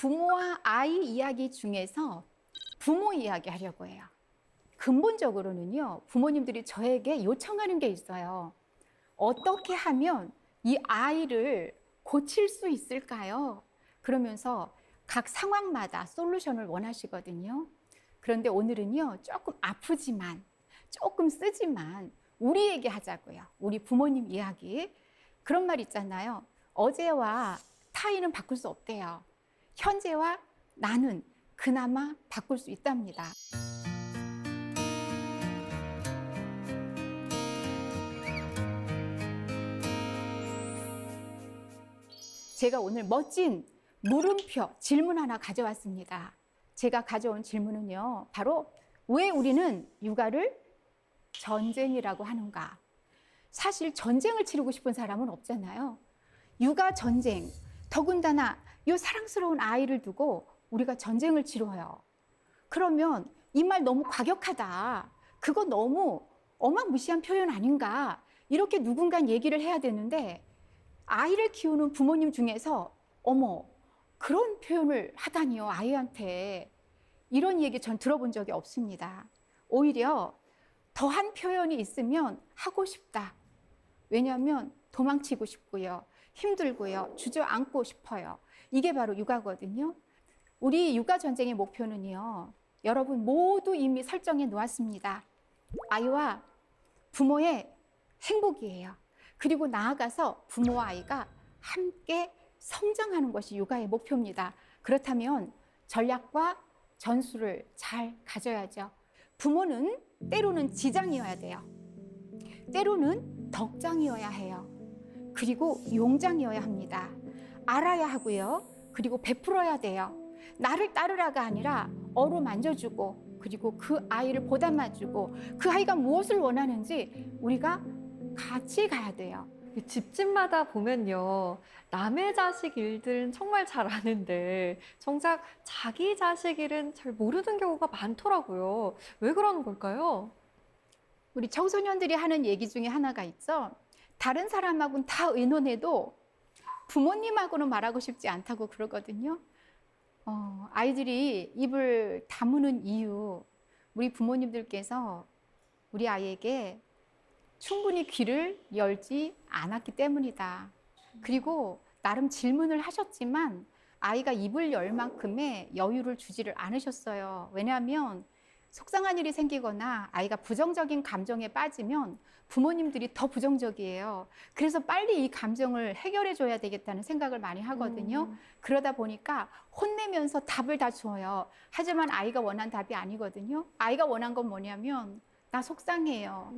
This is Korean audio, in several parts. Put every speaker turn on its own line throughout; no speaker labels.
부모와 아이 이야기 중에서 부모 이야기 하려고 해요. 근본적으로는요, 부모님들이 저에게 요청하는 게 있어요. 어떻게 하면 이 아이를 고칠 수 있을까요? 그러면서 각 상황마다 솔루션을 원하시거든요. 그런데 오늘은요, 조금 아프지만, 조금 쓰지만, 우리 얘기 하자고요. 우리 부모님 이야기. 그런 말 있잖아요. 어제와 타인은 바꿀 수 없대요. 현재와 나는 그나마 바꿀 수 있답니다. 제가 오늘 멋진 물음표 질문 하나 가져왔습니다. 제가 가져온 질문은요, 바로 왜 우리는 육아를 전쟁이라고 하는가? 사실 전쟁을 치르고 싶은 사람은 없잖아요. 육아 전쟁, 더군다나 이 사랑스러운 아이를 두고 우리가 전쟁을 치러요. 그러면 이 말 너무 과격하다. 그거 너무 어마무시한 표현 아닌가? 이렇게 누군가 얘기를 해야 되는데 아이를 키우는 부모님 중에서 어머, 그런 표현을 하다니요, 아이한테. 이런 얘기 전 들어본 적이 없습니다. 오히려 더한 표현이 있으면 하고 싶다. 왜냐하면 도망치고 싶고요. 힘들고요. 주저앉고 싶어요. 이게 바로 육아거든요. 우리 육아 전쟁의 목표는요, 여러분 모두 이미 설정해 놓았습니다. 아이와 부모의 행복이에요. 그리고 나아가서 부모와 아이가 함께 성장하는 것이 육아의 목표입니다. 그렇다면 전략과 전술을 잘 가져야죠. 부모는 때로는 지장이어야 돼요. 때로는 덕장이어야 해요. 그리고 용장이어야 합니다. 알아야 하고요. 그리고 베풀어야 돼요. 나를 따르라가 아니라 어루만져주고, 그리고 그 아이를 보담아주고, 그 아이가 무엇을 원하는지 우리가 같이 가야 돼요.
집집마다 보면요, 남의 자식 일들은 정말 잘 아는데 정작 자기 자식 일은 잘 모르는 경우가 많더라고요. 왜 그러는 걸까요?
우리 청소년들이 하는 얘기 중에 하나가 있죠. 다른 사람하고는 다 의논해도 부모님하고는 말하고 싶지 않다고 그러거든요. 아이들이 입을 다무는 이유, 우리 부모님들께서 우리 아이에게 충분히 귀를 열지 않았기 때문이다. 그리고 나름 질문을 하셨지만 아이가 입을 열 만큼의 여유를 주지를 않으셨어요. 왜냐하면 속상한 일이 생기거나 아이가 부정적인 감정에 빠지면 부모님들이 더 부정적이에요. 그래서 빨리 이 감정을 해결해 줘야 되겠다는 생각을 많이 하거든요. 그러다 보니까 혼내면서 답을 다 줘요. 하지만 아이가 원한 답이 아니거든요. 아이가 원한 건 뭐냐면 나 속상해요.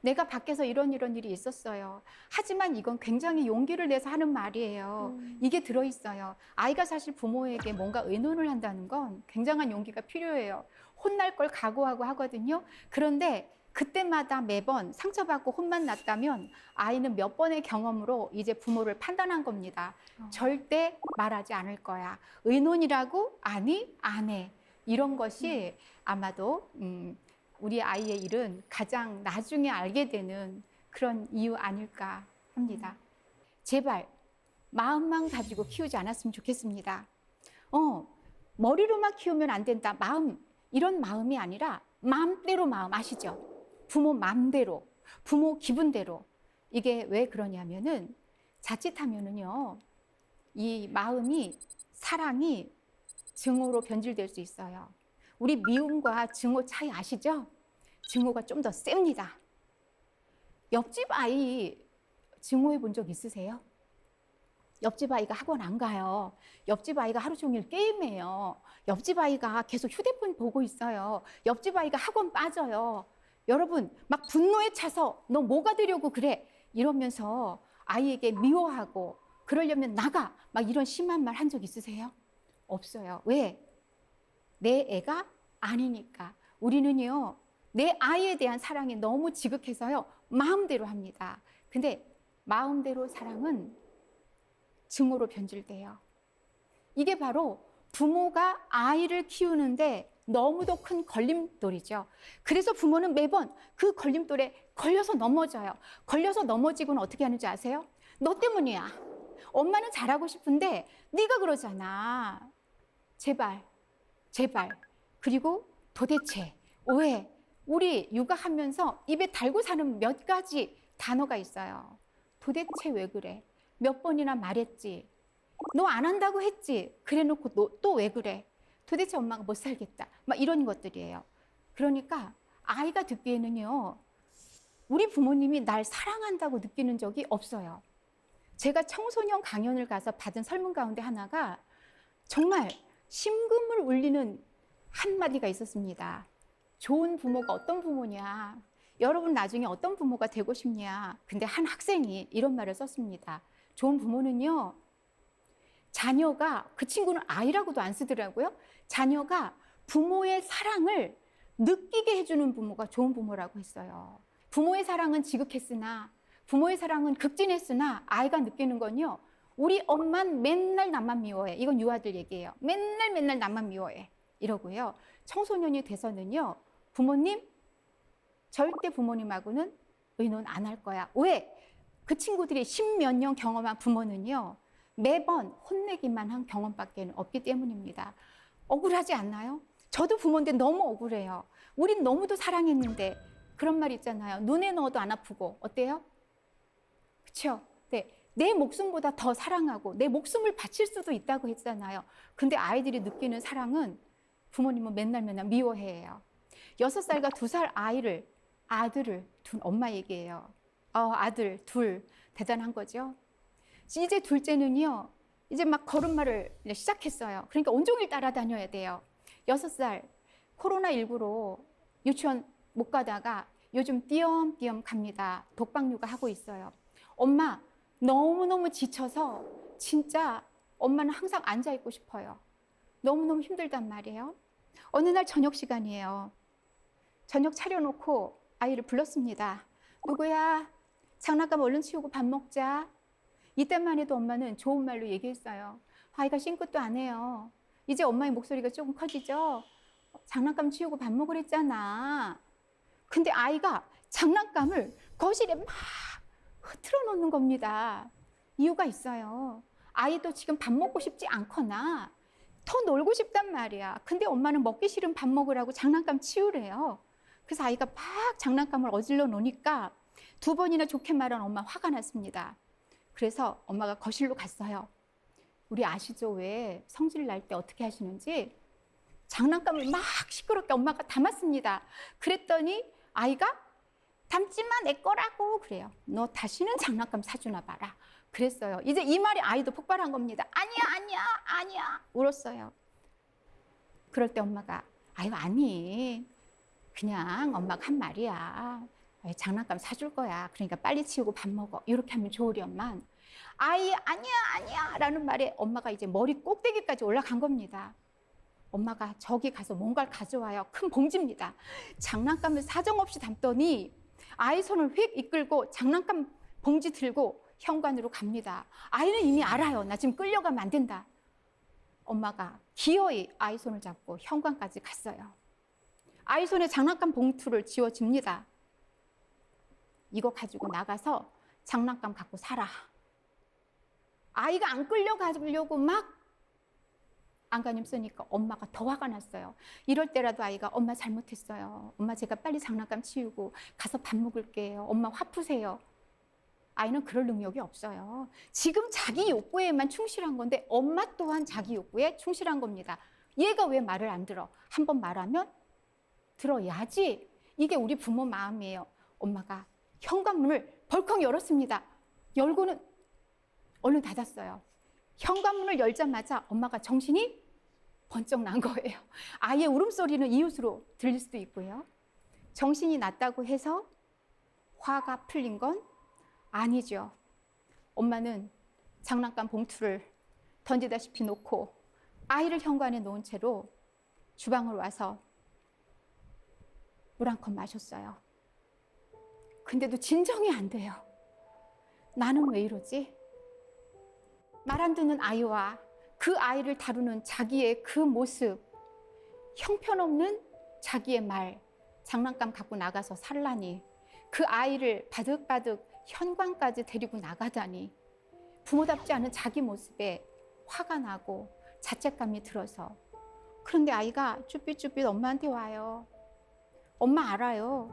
내가 밖에서 이런 일이 있었어요. 하지만 이건 굉장히 용기를 내서 하는 말이에요. 이게 들어있어요. 아이가 사실 부모에게 뭔가 의논을 한다는 건 굉장한 용기가 필요해요. 혼날 걸 각오하고 하거든요. 그런데 그때마다 매번 상처받고 혼만 났다면 아이는 몇 번의 경험으로 이제 부모를 판단한 겁니다. 절대 말하지 않을 거야. 의논이라고? 아니, 안 해. 이런 것이 아마도 우리 아이의 일은 가장 나중에 알게 되는 그런 이유 아닐까 합니다. 제발 마음만 가지고 키우지 않았으면 좋겠습니다. 머리로만 키우면 안 된다. 마음, 이런 마음이 아니라 마음대로 마음 아시죠? 부모 마음대로, 부모 기분대로. 이게 왜 그러냐면은 자칫하면은요, 이 마음이, 사랑이 증오로 변질될 수 있어요. 우리 미움과 증오 차이 아시죠? 증오가 좀 더 셉니다. 옆집 아이 증오해 본 적 있으세요? 옆집 아이가 학원 안 가요. 옆집 아이가 하루 종일 게임해요. 옆집 아이가 계속 휴대폰 보고 있어요. 옆집 아이가 학원 빠져요. 여러분, 막 분노에 차서 너 뭐가 되려고 그래? 이러면서 아이에게 미워하고 그러려면 나가! 막 이런 심한 말 한 적 있으세요? 없어요. 왜? 내 애가 아니니까. 우리는요, 내 아이에 대한 사랑이 너무 지극해서요, 마음대로 합니다. 근데 마음대로 사랑은 증오로 변질돼요. 이게 바로 부모가 아이를 키우는데 너무도 큰 걸림돌이죠. 그래서 부모는 매번 그 걸림돌에 걸려서 넘어져요. 걸려서 넘어지고는 어떻게 하는지 아세요? 너 때문이야. 엄마는 잘하고 싶은데 네가 그러잖아. 제발, 제발. 그리고 도대체, 왜? 우리 육아하면서 입에 달고 사는 몇 가지 단어가 있어요. 도대체 왜 그래? 몇 번이나 말했지? 너 안 한다고 했지? 그래 놓고 너 또 왜 그래? 도대체 엄마가 못 살겠다. 막 이런 것들이에요. 그러니까 아이가 듣기에는요, 우리 부모님이 날 사랑한다고 느끼는 적이 없어요. 제가 청소년 강연을 가서 받은 설문 가운데 하나가 정말 심금을 울리는 한마디가 있었습니다. 좋은 부모가 어떤 부모냐? 여러분 나중에 어떤 부모가 되고 싶냐? 근데 한 학생이 이런 말을 썼습니다. 좋은 부모는요, 자녀가, 그 친구는 아이라고도 안 쓰더라고요. 자녀가 부모의 사랑을 느끼게 해주는 부모가 좋은 부모라고 했어요. 부모의 사랑은 지극했으나, 부모의 사랑은 극진했으나, 아이가 느끼는 건요, 우리 엄만 맨날 나만 미워해. 이건 유아들 얘기예요. 맨날 나만 미워해. 이러고요. 청소년이 돼서는요, 부모님, 절대 부모님하고는 의논 안 할 거야. 왜? 그 친구들이 십몇 년 경험한 부모는요, 매번 혼내기만 한 경험밖에 없기 때문입니다. 억울하지 않나요? 저도 부모인데 너무 억울해요. 우린 너무도 사랑했는데, 그런 말 있잖아요. 눈에 넣어도 안 아프고. 어때요? 그렇죠? 네. 내 목숨보다 더 사랑하고 내 목숨을 바칠 수도 있다고 했잖아요. 근데 아이들이 느끼는 사랑은 부모님은 맨날 미워해요. 6살과 2살 아들을 둔 엄마 얘기예요. 아들 둘, 대단한 거죠. 이제 둘째는요, 이제 막 걸음마를 시작했어요. 그러니까 온종일 따라다녀야 돼요. 6살, 코로나19로 유치원 못 가다가 요즘 띄엄띄엄 갑니다. 독방 육아하고 있어요. 엄마, 너무너무 지쳐서 진짜 엄마는 항상 앉아있고 싶어요. 너무너무 힘들단 말이에요. 어느 날 저녁 시간이에요. 저녁 차려놓고 아이를 불렀습니다. 누구야? 장난감 얼른 치우고 밥 먹자. 이때만 해도 엄마는 좋은 말로 얘기했어요. 아이가 싱긋도 안 해요. 이제 엄마의 목소리가 조금 커지죠? 장난감 치우고 밥 먹으랬잖아. 근데 아이가 장난감을 거실에 막 흐트러 놓는 겁니다. 이유가 있어요. 아이도 지금 밥 먹고 싶지 않거나 더 놀고 싶단 말이야. 근데 엄마는 먹기 싫은 밥 먹으라고 장난감 치우래요. 그래서 아이가 막 장난감을 어질러 놓으니까 2번이나 좋게 말한 엄마 화가 났습니다. 그래서 엄마가 거실로 갔어요. 우리 아시죠? 왜 성질 날 때 어떻게 하시는지? 장난감을 막 시끄럽게 엄마가 담았습니다. 그랬더니 아이가 담지마 내 거라고 그래요. 너 다시는 장난감 사주나 봐라. 그랬어요. 이제 이 말이 아이도 폭발한 겁니다. 아니야 울었어요. 그럴 때 엄마가 아유 아니 그냥 엄마가 한 말이야. 장난감 사줄 거야. 그러니까 빨리 치우고 밥 먹어. 이렇게 하면 좋으련만 아이 아니야 라는 말에 엄마가 이제 머리 꼭대기까지 올라간 겁니다. 엄마가 저기 가서 뭔가를 가져와요. 큰 봉지입니다. 장난감을 사정없이 담더니 아이 손을 휙 이끌고 장난감 봉지 들고 현관으로 갑니다. 아이는 이미 알아요. 나 지금 끌려가면 안 된다. 엄마가 기어이 아이 손을 잡고 현관까지 갔어요. 아이 손에 장난감 봉투를 쥐어줍니다. 이거 가지고 나가서 장난감 갖고 살아. 아이가 안 끌려가려고 막 안간힘 쓰니까 엄마가 더 화가 났어요. 이럴 때라도 아이가 엄마 잘못했어요. 엄마 제가 빨리 장난감 치우고 가서 밥 먹을게요. 엄마 화 푸세요. 아이는 그럴 능력이 없어요. 지금 자기 욕구에만 충실한 건데 엄마 또한 자기 욕구에 충실한 겁니다. 얘가 왜 말을 안 들어? 한번 말하면 들어야지. 이게 우리 부모 마음이에요. 엄마가 현관문을 벌컥 열었습니다. 열고는 얼른 닫았어요. 현관문을 열자마자 엄마가 정신이 번쩍 난 거예요. 아이의 울음소리는 이웃으로 들릴 수도 있고요. 정신이 났다고 해서 화가 풀린 건 아니죠. 엄마는 장난감 봉투를 던지다시피 놓고 아이를 현관에 놓은 채로 주방으로 와서 물 한 컵 마셨어요. 근데도 진정이 안 돼요. 나는 왜 이러지? 말 안 듣는 아이와 그 아이를 다루는 자기의 그 모습, 형편없는 자기의 말, 장난감 갖고 나가서 살라니, 그 아이를 바득바득 현관까지 데리고 나가다니, 부모답지 않은 자기 모습에 화가 나고 자책감이 들어서 그런데 아이가 쭈삣쭈삣 엄마한테 와요. 엄마 알아요.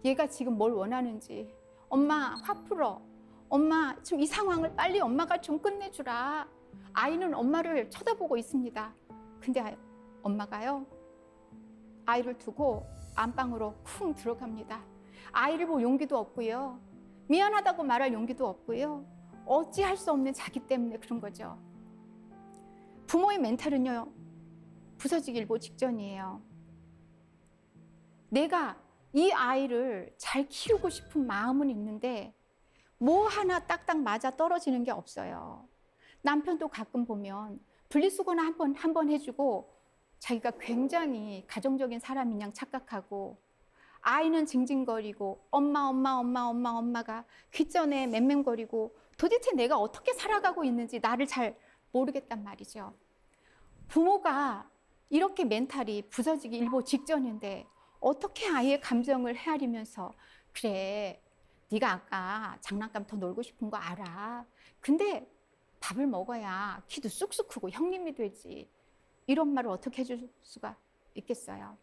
얘가 지금 뭘 원하는지. 엄마 화 풀어. 엄마 지금 이 상황을 빨리 엄마가 좀 끝내주라. 아이는 엄마를 쳐다보고 있습니다. 근데 엄마가요, 아이를 두고 안방으로 쿵 들어갑니다. 아이를 볼 용기도 없고요. 미안하다고 말할 용기도 없고요. 어찌할 수 없는 자기 때문에 그런 거죠. 부모의 멘탈은요, 부서지기 일보 직전이에요. 내가 이 아이를 잘 키우고 싶은 마음은 있는데 뭐 하나 딱딱 맞아 떨어지는 게 없어요. 남편도 가끔 보면 분리수거는 한 번 해주고 자기가 굉장히 가정적인 사람인 양 착각하고, 아이는 징징거리고 엄마가 귓전에 맴맴거리고 도대체 내가 어떻게 살아가고 있는지 나를 잘 모르겠단 말이죠. 부모가 이렇게 멘탈이 부서지기 일보 직전인데 어떻게 아이의 감정을 헤아리면서, 그래, 네가 아까 장난감 더 놀고 싶은 거 알아. 근데 밥을 먹어야 키도 쑥쑥 크고 형님이 되지. 이런 말을 어떻게 해줄 수가 있겠어요.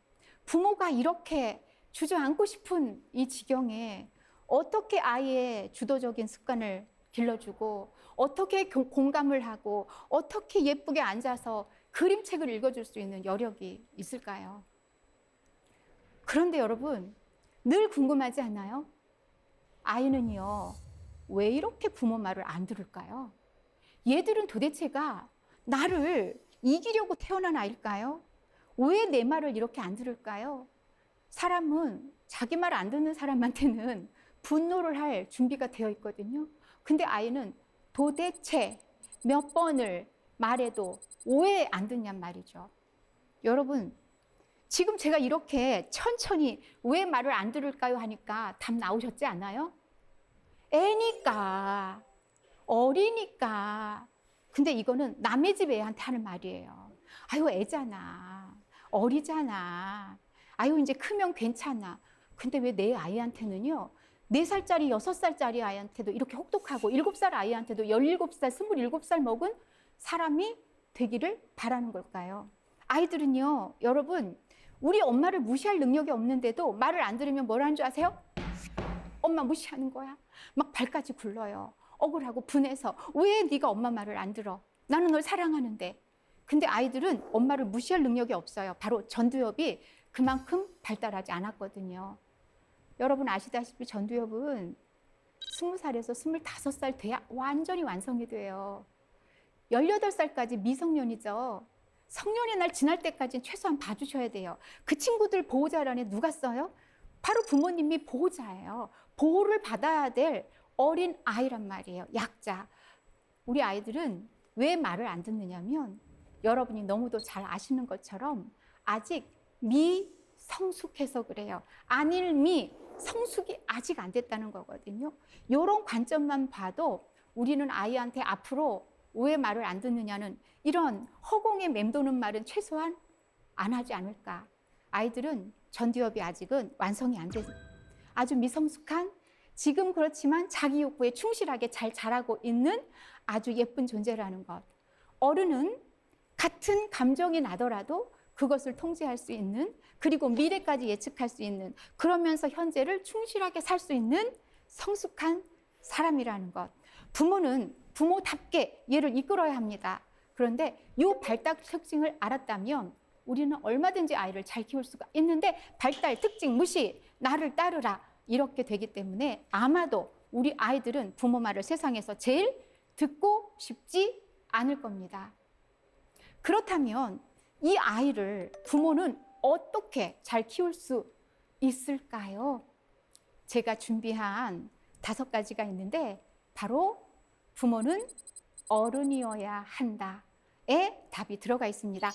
부모가 이렇게 주저앉고 싶은 이 지경에 어떻게 아이의 주도적인 습관을 길러주고, 어떻게 공감을 하고, 어떻게 예쁘게 앉아서 그림책을 읽어줄 수 있는 여력이 있을까요? 그런데 여러분, 늘 궁금하지 않나요? 아이는요, 왜 이렇게 부모 말을 안 들을까요? 얘들은 도대체가 나를 이기려고 태어난 아이일까요? 왜 내 말을 이렇게 안 들을까요? 사람은 자기 말 안 듣는 사람한테는 분노를 할 준비가 되어 있거든요. 근데 아이는 도대체 몇 번을 말해도 왜 안 듣냔 말이죠. 여러분, 지금 제가 이렇게 천천히 왜 말을 안 들을까요 하니까 답 나오셨지 않아요? 애니까, 어리니까. 근데 이거는 남의 집 애한테 하는 말이에요. 아유, 애잖아. 어리잖아. 아유, 이제 크면 괜찮아. 근데 왜 내 아이한테는요, 4살짜리, 6살짜리 아이한테도 이렇게 혹독하고 7살 아이한테도 17살, 27살 먹은 사람이 되기를 바라는 걸까요? 아이들은요, 여러분, 우리 엄마를 무시할 능력이 없는데도 말을 안 들으면 뭐라는 줄 아세요? 엄마 무시하는 거야. 막 발까지 굴러요. 억울하고 분해서 왜 네가 엄마 말을 안 들어? 나는 널 사랑하는데. 근데 아이들은 엄마를 무시할 능력이 없어요. 바로 전두엽이 그만큼 발달하지 않았거든요. 여러분 아시다시피 전두엽은 20살에서 25살 돼야 완전히 완성이 돼요. 18살까지 미성년이죠. 성년의 날 지날 때까지는 최소한 봐주셔야 돼요. 그 친구들 보호자란에 누가 써요? 바로 부모님이 보호자예요. 보호를 받아야 될 어린 아이란 말이에요. 약자. 우리 아이들은 왜 말을 안 듣느냐면, 여러분이 너무도 잘 아시는 것처럼 아직 미성숙해서 그래요. 성숙이 아직 안 됐다는 거거든요. 이런 관점만 봐도 우리는 아이한테 앞으로 왜 말을 안 듣느냐는 이런 허공에 맴도는 말은 최소한 안 하지 않을까. 아이들은 전두엽이 아직은 완성이 안 된, 아주 미성숙한, 지금 그렇지만 자기 욕구에 충실하게 잘 자라고 있는 아주 예쁜 존재라는 것. 어른은 같은 감정이 나더라도 그것을 통제할 수 있는, 그리고 미래까지 예측할 수 있는, 그러면서 현재를 충실하게 살 수 있는 성숙한 사람이라는 것. 부모는 부모답게 얘를 이끌어야 합니다. 그런데 이 발달 특징을 알았다면 우리는 얼마든지 아이를 잘 키울 수가 있는데, 발달 특징 무시, 나를 따르라, 이렇게 되기 때문에 아마도 우리 아이들은 부모 말을 세상에서 제일 듣고 싶지 않을 겁니다. 그렇다면 이 아이를 부모는 어떻게 잘 키울 수 있을까요? 제가 준비한 5가지가 있는데, 바로 부모는 어른이어야 한다에 답이 들어가 있습니다.